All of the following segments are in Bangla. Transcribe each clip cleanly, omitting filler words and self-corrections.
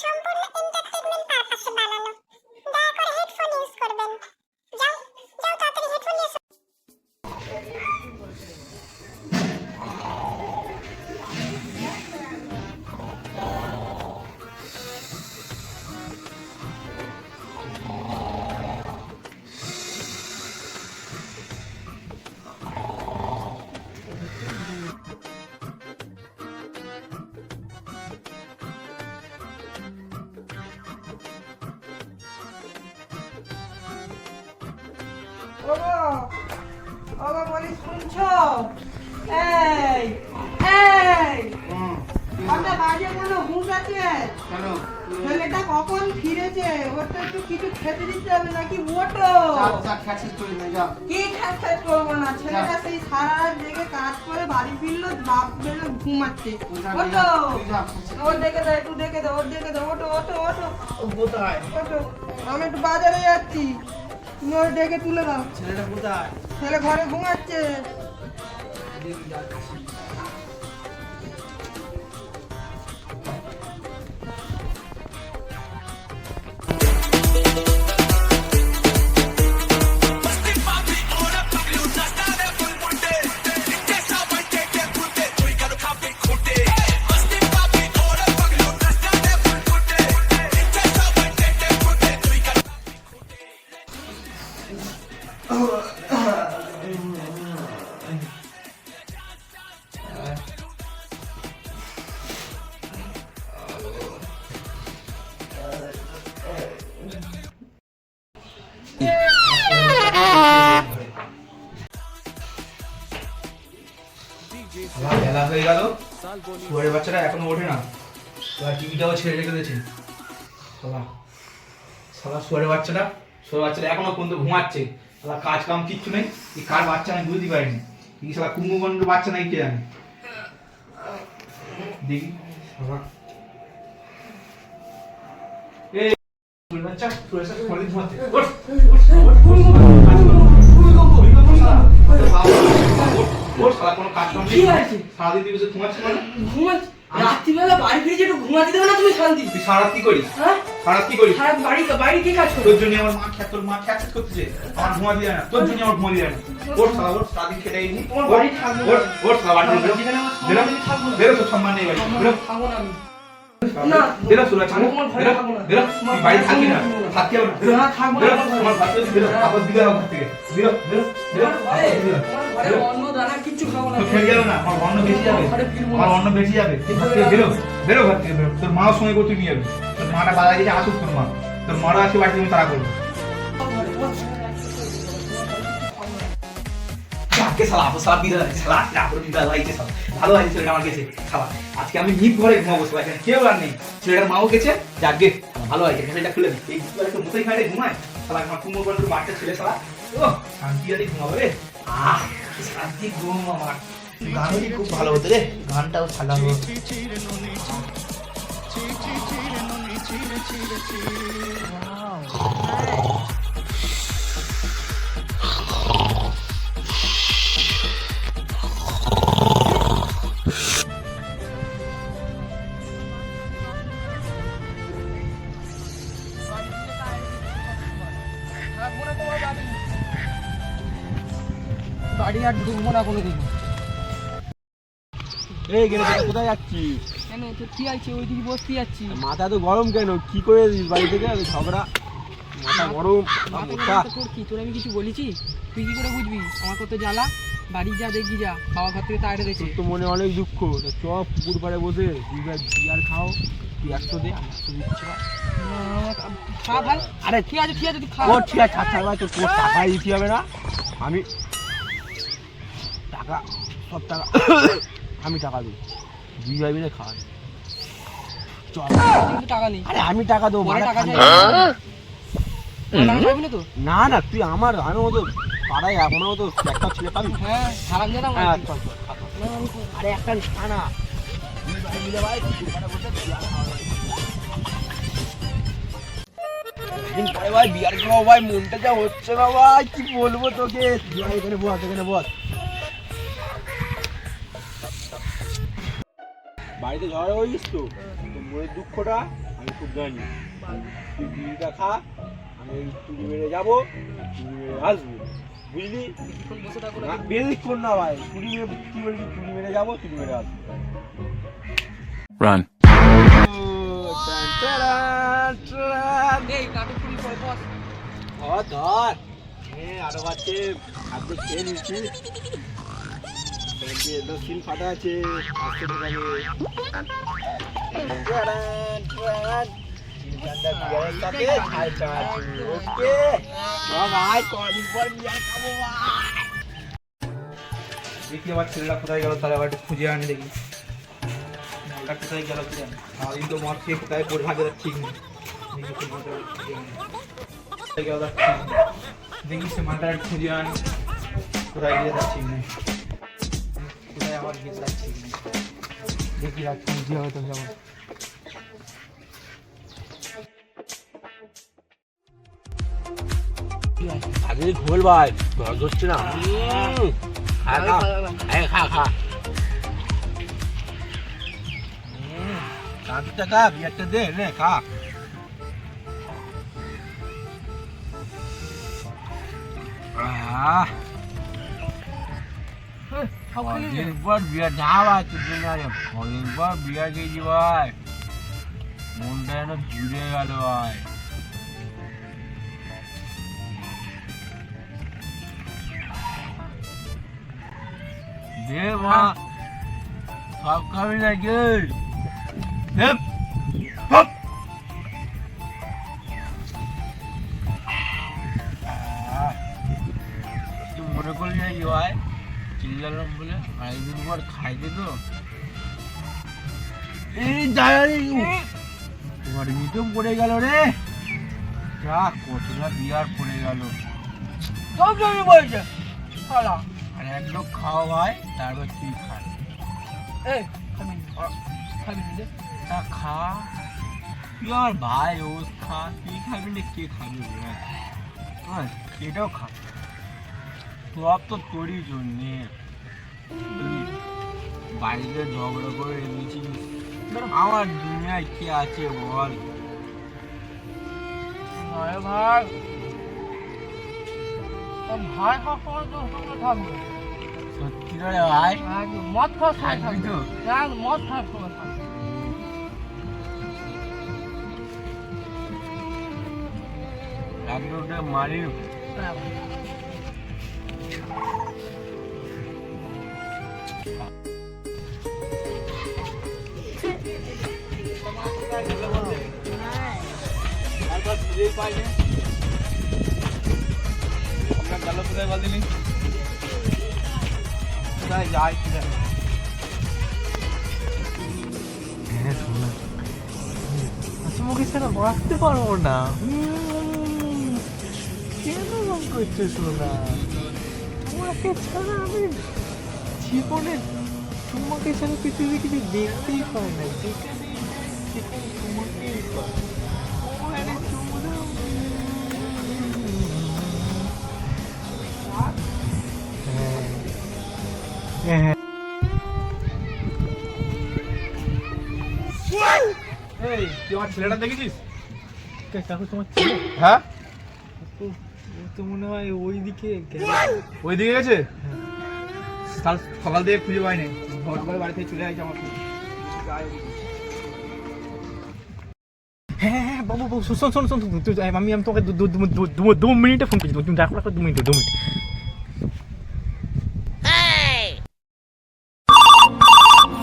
সম্পূর্ণ এন্টারটেইনমেন্ট পারপাসে বানানো। দয়া করে হেডফোন ইউজ করবেন। যাও যাও তাড়াতাড়ি হেডফোন নিয়ে এসো। ওগো ওগো বলি শুনছো? এই এই আপনার বাড়িতে কোনো হুঁশ আছে? কেন? ছেলেটা কখন ফিরেছে? ওর তো একটু কিছু খেতে দিতে হবে নাকি? ওটো খ্যাচিস করে নে, যা। কি খাট করবো না, ছেলেটা সেই সারা রাত জেগে কাজ করে বাড়ি ফিরলো, বাপ বেরো ঘুমাচ্ছে। ওটো ওর দেখে দাও, একটু দেখে দাও, ওর দেখে দাও। ওটো ওটো ওটো কোথায়? ওটো, আমি একটু বাজারে যাচ্ছি, তুমি ওর ডেকে তুলে দাও। ছেলেটা কোথায়? ছেলে ঘরে ঘুমাচ্ছে। বেলা হয়ে গেল, শুয়ারের বাচ্চাটা এখনো ওঠে না। এবার টিভিটাও ছেড়ে রেখে দিয়েছে। শালা শালা শুয়ারের বাচ্চাটা এখনো পর্যন্ত ঘুমাচ্ছে। শালা কাজ কাম কিচ্ছু নেই। এই কার বাচ্চা আমি বুঝতে পারিনি। এই শালা কুম্ভকর্ণের বাচ্চা নাই কে জানে। দেখি শালা এই শুয়ারের বাচ্চা ঘুমাচ্ছে। ওঠ ওঠ শালা কোনো কাজ কাম নেই। সারাদিন দিবসে ঘুমাচ্ছে মানে? রাত্রিবেলা বাড়ি ফিরে একটু ঘুমাতে দেবে না তুমি শান্তি? তুই সারাত কি করিস? হ্যাঁ, সারাত কি করিস? সারা বাড়ি কি কাজ করো? তোর জন্য আমার তোর মা খ্যাচ করতেছে। আমার ঘুমা দিয়ে না, তোর জন্য আমার ঘুমা দিয়ে না। ওর শালা ওর সারাদিন খেটে আইনি। তোমার বাড়ি থাকবো না। ওর শালা বাড়ি বেরো। যেখানে আমার বেরো থাকবো না। বেরো, তোর সম্মান নেই বাড়ি। বেরো থাকবো না আমি। না বেরো সুরা আমি তোমার ঘরে বেরো থাকবো না। বেরো, তুই বাড়ি থাকি না, থাকতে হবে না। বেরো না, থাকবো না, বেরো, আমার ঘরে। আমার বাচ্চা বেরো, আবার দিবে আমার ঘর থেকে। বেরো বেরো বেরো, তোমার ঘরে বেরো। অন্ন দানা কিচ্ছু খাবো না। তো খেয়ে যাবে না, আমার অন্ন বেশি যাবে। ঘরে ফিরবো না। আমার অন্ন বেশি যাবে। ঘর থেকে বেরো বেরো, ঘর থেকে বেরো। তোর মাও সঙ্গে করে তুই নিয়ে যাবি। তোর মাটা বাজারে গেছে, আসুক তোর মা। তোর মারা আছে বাড়িতে, তুমি তারা করবো। আজকে শালা আপু শালা বিড়াল আছে, শালা আজকে আপু বিড়াল লাগছে শালা। ভালো আছে ছেলেটা আমার গেছে শালা। আজকে আমি নিপ ঘরে ঘুমাবো, শালা এখানে কেউ আর নেই। ছেলেটার মাও গেছে, যাকে ভালো আছে। ছেলেটা খুলে দিই, এই দুটো একটু মতোই খাইলে ঘুমায় শালা। আমার কুমোর বাচ্চা ছেলে শালা। ও শান্তি আছে ঘুমাবো রে। শান্তি ঘুম আমার। গানই খুব ভালো হতো রে, গানটাও ভালো হতো। বাড়ি আর ঢুকবো না কোনোদিন। এই গেলে কোথায় যাচ্ছিস? কেন তোর কি আছে? ওইদিকে বসতে যাচ্ছি। মাথা তো গরম কেন? কি করে দিস বাড়ি থেকে? ঝগড়া, মাথা গরম। তোর কি, তোর আমি কিছু বলেছি? তুই কি করে বুঝবি আমার কত জ্বালা? বাড়ি যা দেখবি, যা বাবা ঘর থেকে তাড়িয়ে দিয়েছে। তো মনে অনেক দুঃখ। চ পুকুর পাড়ে বসে বিয়ার খাও, তুই 100 দে, আমি 100 দিচ্ছি। খা ভাই। আরে ঠিক আছে তুই খা। ও ঠিক আছে, আচ্ছা ভাই, তোর কোনো টাকাই দিতে হবে না। আমি টাকা, সব টাকা আমি টাকা দেবো। দুই ভাই মিলে খাওয়া। চল। কিন্তু টাকা নেই। আরে আমি টাকা দেবো। পরে টাকা চাই। টাকা চাইবি না তো? না না, তুই আমার মতো পাড়ায় এখনো মতো একটা ছেলে পাবি। হ্যাঁ, হারাম জানা। হ্যাঁ, চল চল, খা, খা। আরে একটা না, দুই ভাই মিলে ভাই পুকুর পাড়ে বসে বিয়ার খাওয়া। দিন পরে ভাই বিয়ার খাওয়া ভাই, মনটা যা হচ্ছে বাবা, কি বলবো তোকে। এখানে বস, এখানে বস। বাড়ি বাড়িতে ঝড় হয়ে গেছিস তো তোর মনের দুঃখটা আমি খুব জানি। তুই বিড়িটা খা, আমি ওই চুরি মেরে যাবো, চুরি মেরে আসবো, বুঝলি? না, বেশিক্ষণ না ভাই, চুরি মেরে কি বলবি, চুরি মেরে যাবো, চুরি মেরে আসবো। Run. ধর ধর, আরো বাচ্চে খাদ্য খেয়ে নিচ্ছি, সিল ফাটা আছে, আসতে দেখি আবার ছেলেটা কোথায় গেল, তাহলে আবার একটু খুঁজে আনি দেখি মালটা কোথায় গেল কি জানি। সারাদিন তো মদ খেয়ে কোথায় পড়ে থাকে তার ঠিক নেই। দেখি সে মালটা খুঁজে আনি। কোথায় গেল তার ঠিক নেই। দেখি সে মালটা একটু খুঁজে আনি কোথায় গিয়ে তার ঠিক নেই। কোথায় আবার গিয়ে তার ঠিক নেই। দেখি রাত খুঁজে হয়তো যাবো। আগে খোল ভাই, দরদ হচ্ছে না। খা খা, কাঁদতে খা, বিয়ারটা দে নে খা। কদিন পর বিয়ার না ভাই, তুই না রে, কদিন পর বিয়ার খেয়েছি ভাই, মনটা যেন জুড়ে গেল ভাই। দে মা, সব খাবি নাকি? তুই মনে করলি নাকি ভাই চিল্লালাম বলে? অনেকদিন পর খাইতে তো এই তোমার মিটও পড়ে গেল রে, যা কতটা বিয়ার পড়ে গেল। সব জমি বলছে আর এক লোক খাওয়া ভাই, তারপর তুই খা। তা খা, তুই আমার ভাই, ও খা, তুই খাবি না কে খাবি? এটাও খা, সব তো তোরই জন্যে। বাড়িতে ঝগড়া করে এনেছি, আমার দুনিয়ায় কে আছে বল? ভাই ভাই ভাই সবসময় তোর সঙ্গে থাকবে। সত্যি রে ভাই, মদ খাওয়ার সময় থাকবি থাকবে, তো? মদ খাওয়ার সময় থাকবে। একদম মারি গেল কোথায় বলদিনি? কোথায় যাই কি জানি। মুখে ছাড়া বাঁচতে পারবো না। কেন রং করছো সোনা? তোমাকে ছাড়া আমি জীবনে, তোমাকে ছাড়া পৃথিবী কিছু দেখতেই পাই না। যেখানে সেখানে তোমাকেই পাই। আরে তোমরা হ্যাঁ। এই তুই আমার ছেলেটা দেখেছিস? কাকু তোমার ছেলে? হ্যাঁ, ও তো মনে হয় ওইদিকে গেল। ওইদিকে গেছে। কাল সকাল থেকে খুঁজে পাইনি, ঘর করে বাড়ি থেকে চলে আসছে আমার। হ্যাঁ হ্যাঁ বাবু বাবু শোন শোন শোন, আমি তোমাকে 2 মিনিটে ফোন করছি। তুমি রাখো রাখো, 2 মিনিট।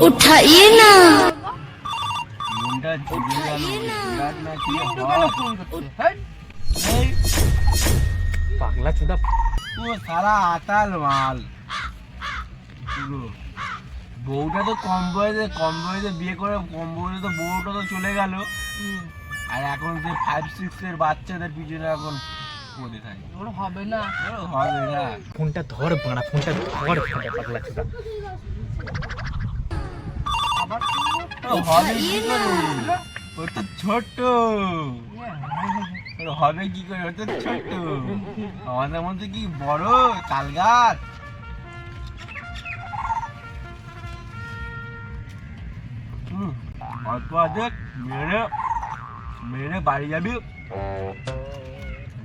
उठाइए ना। মনটা জুড়ে গেল, বিরাট না কি ফোন করছে। এই পাগলা চোদা। ও সারা আতাল মাল পুরো। বউটা তো কম বয়সে বিয়ে করে, কম বয়সে তো বউটা তো চলে গেল, আর এখন যে 5-6 এর বাচ্চাদের পিছনে এখন পড়ে থাকে। ওর হবে না। হবে না, ফোনটা ধর বাড়া, ফোনটা ধর পাগলা চোদা। হবে কি করে? ওর তো ছোট, ওর হবে কি করে? ওর তো ছোট, আমাদের মধ্যে কি বড় তালগাছ? অল্প আছে মেরে মেরে বাড়ি যাবি,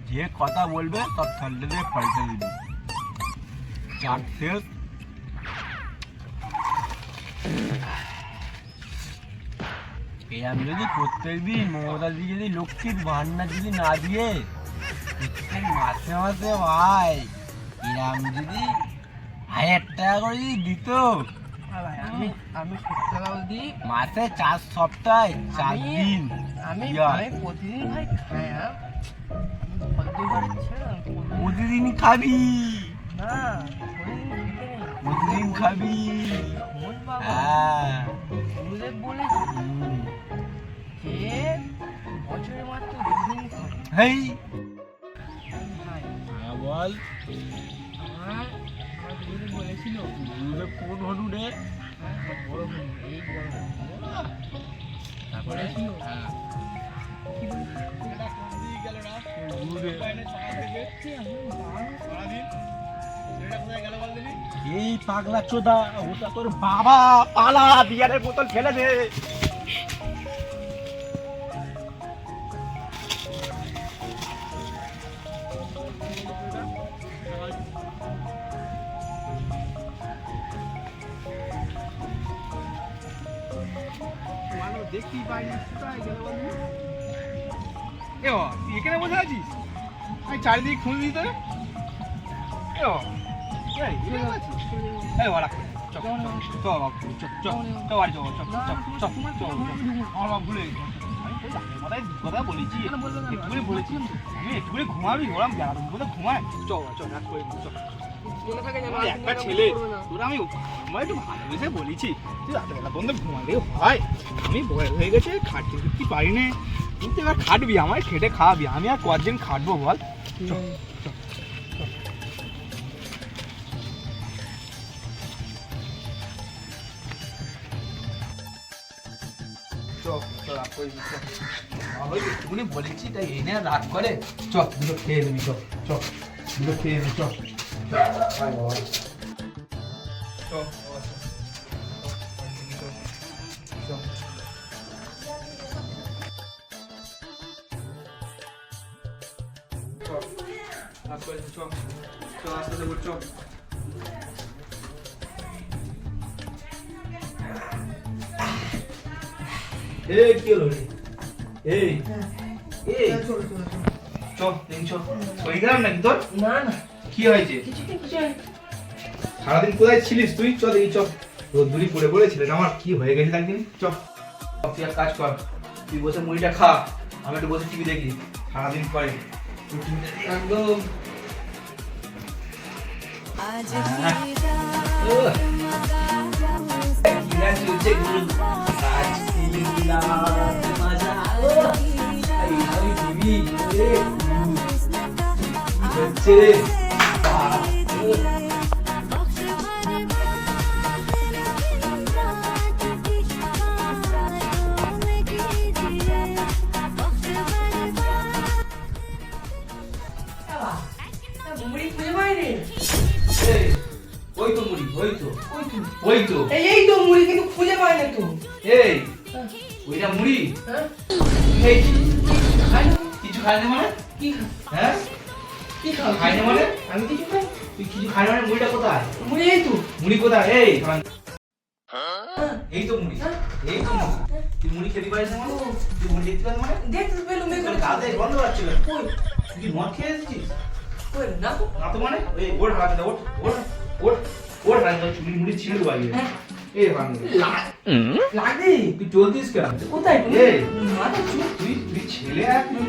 যে কথা বলবে সব ঠান্ডা দিয়ে পাল্টে দিবি। চার শেষ। এরম যদি প্রত্যেকদিন মমতাদি যদি লক্ষ্মীর ভান্ডার যদি না দিয়ে প্রত্যেক মাসে মাসে ভাই এরম যদি 1000 টাকা করে যদি দিত, আমি সত্যি কথা বলছি, মাসে 4 সপ্তাহে 4 দিন আমি ইয়া। প্রতিদিন ভাই খাই, হ্যাঁ প্রতিদিন খাবি, না প্রতিদিন খেতে নেই। প্রতিদিন খাবি। খোঁজ বাবা, হ্যাঁ গুরুদেব বলেছে হুম। যে বছরে মাত্র 2 দিন খায়। হেই ভাই হ্যাঁ বল, আমার গুরুদেব বলেছিল, গুরুদেব কোন হলু রে? বড় গুরু, এই বড় গুরু তারপরে বলেছিল, হ্যাঁ কি বলেছিল? গুরুদেব এই পাগলা চোদা, ওটা তোর বাবা, পালা বিয়ারের বোতল ফেলে দে। দেখতেই পাইনি, কোথায় গেল বলবি? এ বাবা, তুই এখানে বসে আছিস? আমি চারিদিকে খুঁজে দিই তোরে। এ বাবা, এই, এখানে আছিস? এই বাবা, রাখ। চ, চ, চ বাবা, চ, চ, চ বাড়ি চ, চ, চ, চ, চ, চ। আমার বাবা ভুলে গেছে। আমি তোর রাতের বেলায় দু কথা বলেছি, একটুখানি বলেছি। আমি একটুখানি ঘুমাবি, ওরম বেড়াতে বলে ঘুমায়। চ বাবা, চ, রাত করে দিই, চ। মনে থাকে যেন আমার আর একটা তুমি ছেলে, করবে না। তোরা আমি আমার একটু ভালোবেসে বলেছি, তুই রাতের বেলা বন্ধ ঘুমালে ভাই। আমি বয়স হয়ে গেছে, খাটতে ফিরতে পারি না, কিন্তু এবার খাটবি, আমায় খেটে খাওয়াবি। আমি আর কদিন খাটবো বল? চ, চ, চ। একটুকুনি বলেছি তাই এনে রাত করে চ দুটো খেয়ে নিবি, চ চ দুটো খেয়ে নিবি, চ এই কি হলো রে? এই এই চ দিন চ, শরীর খারাপ নাকি তোর? না না, কি হয়েছে? কিছু হয়। সারাদিন কোথায় ছিলিস তুই? চ দেখি চ, রোদ্দুরি পড়ে পড়ে ছিলেন, আমার কি হয়ে গেছে একদিন। চ তুই এক কাজ কর, তুই বসে মুড়িটা খা, আমি একটু বসে টিভি দেখি, সারাদিন পরে একদম মুড়ি খুঁজে পাইনি। ওই তো মুড়ি, ওই তো ওই তো এই তো মুড়ি, কিন্তু খুঁজে পাইনি তো। এই ওইটা মুড়ি হ্যাঁ খেয়েছি, খাই না। কিছু খাই না মানে? কি খা- হ্যাঁ কি খাও? খাই না মানে? আমি কিছু খাই। তুই কিছু খাই না মানে? মুড়িটা কোথায়? মুড়ি এই তো। মুড়ি কোথায়? এই হ্যাঁ। এই তো মুড়ি, হ্যাঁ। এই তো মুড়ি। তুই মুড়ি খেতে পারিস না মানে? তুই মুড়ি দেখতে পারিস মানে? দেখতে পেলুম তোর এখানে। গাতে গন্ধ পাচ্ছিল। কই? তুই কি মদ খেয়ে এসেছিস? কই না তো। না তো মানে? এই ওর হাতে দে, ওর ওর ওর ওর হাতে দে, চুরি মুড়ি ছিঁড়ে দেবো আগে। হ্যাঁ। এই ভাঙ লাগে। তুই চলতিস কেন? কোথায় তুমি? এই। মাথা চুপ। তুই তুই ছেলে এক তুই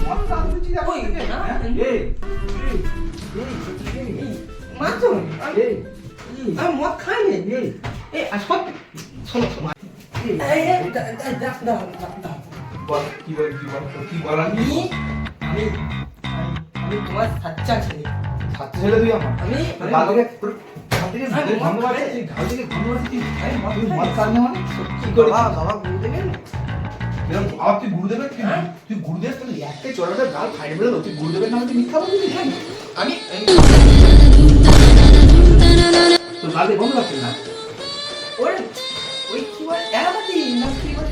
মদ খাওয়া বুঝছিস এখন ওই, থেকে? না। হ্যাঁ? এই মাথা। এই আমি মদ খাই নি। এই এই আসো। শোনো শোনো এই দাও। বল কি বল কি বল তোর কি বলার আমি আমি আমি তোমার সাচ্চা ছেলে। ছাত্র ছেলে তুই আমার আমি তোর গাল থেকে তোর গাল থেকে গন্ধ পাচ্ছে, তুই গাল থেকে গন্ধ পাচ্ছে, তুই মদ খাস না মানে কি করে? বাবা গুরু দেবেন। এরকম আবার তুই গুরুদেবের তুই গুরুদেব তুই একটা চড়াটা গাল ফাইড়ে বেরো, তুই গুরুদেবের নামে তুই মিথ্যা বলছিস? আমি তোর গাল থেকে গন্ধ পাচ্ছে না? ওই কি বলে এলাকাতে না কি বলে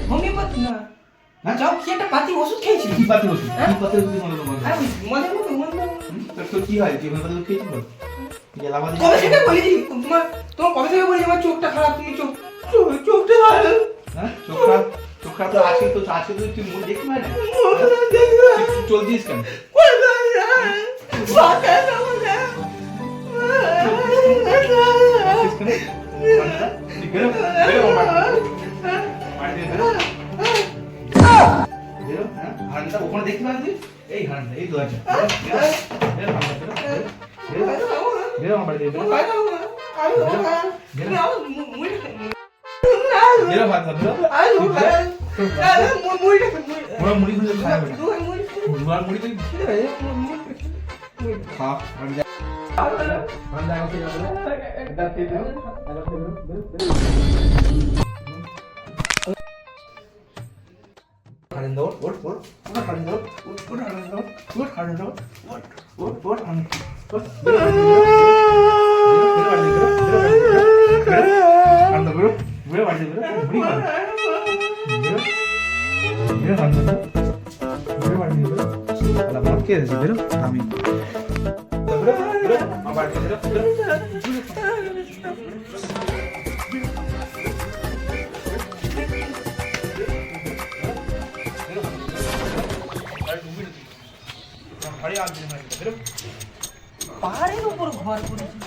না না যাও কি একটা পাতি ওষুধ খেয়েছি কি পাতি ওষুধ কি পাতি ওষুধ মনে করো আরে মনে মতো তোর কি হয় তুই পাতি ওষুধ খেয়েছিস বল গেলাবাদি কবে থেকে বলেছি তোমার কবে থেকে বলেছি আমার চোখটা খারাপ তুমি চোখটা খারাপ হ্যাঁ চোখটা তো আছে তো তুই মুখ দেখতে পারে না তুই চলছিস কেন ওখানে দেখতে পারেন তুই এই হারানটা এই দু হাজার আমার বাড়ি বেরো ভাত ভাত ওরা মুড়ি খুঁজে খাবে না মুড়ি তুই খা আমি পাহাড়ের উপর ঘর করেছি